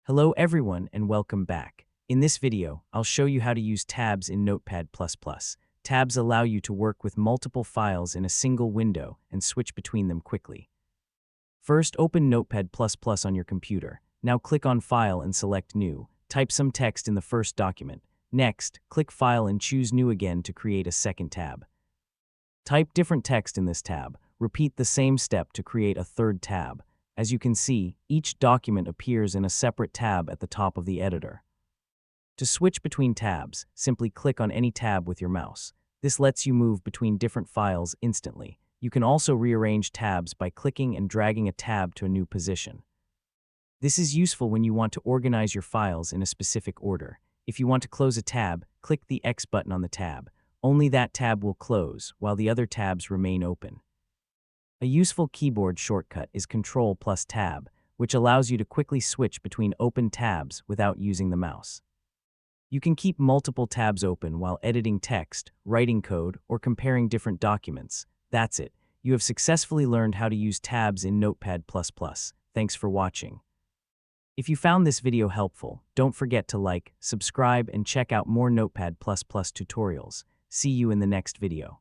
Hello everyone and welcome back. In this video, I'll show you how to use tabs in Notepad++. Tabs allow you to work with multiple files in a single window and switch between them quickly. First, open Notepad++ on your computer. Now click on File and select New. Type some text in the first document. Next, click File and choose New again to create a second tab. Type different text in this tab. Repeat the same step to create a third tab. As you can see, each document appears in a separate tab at the top of the editor. To switch between tabs, simply click on any tab with your mouse. This lets you move between different files instantly. You can also rearrange tabs by clicking and dragging a tab to a new position. This is useful when you want to organize your files in a specific order. If you want to close a tab, click the X button on the tab. Only that tab will close, while the other tabs remain open. A useful keyboard shortcut is Ctrl+Tab, which allows you to quickly switch between open tabs without using the mouse. You can keep multiple tabs open while editing text, writing code, or comparing different documents. That's it. You have successfully learned how to use tabs in Notepad++. Thanks for watching. If you found this video helpful, don't forget to like, subscribe, and check out more Notepad++ tutorials. See you in the next video.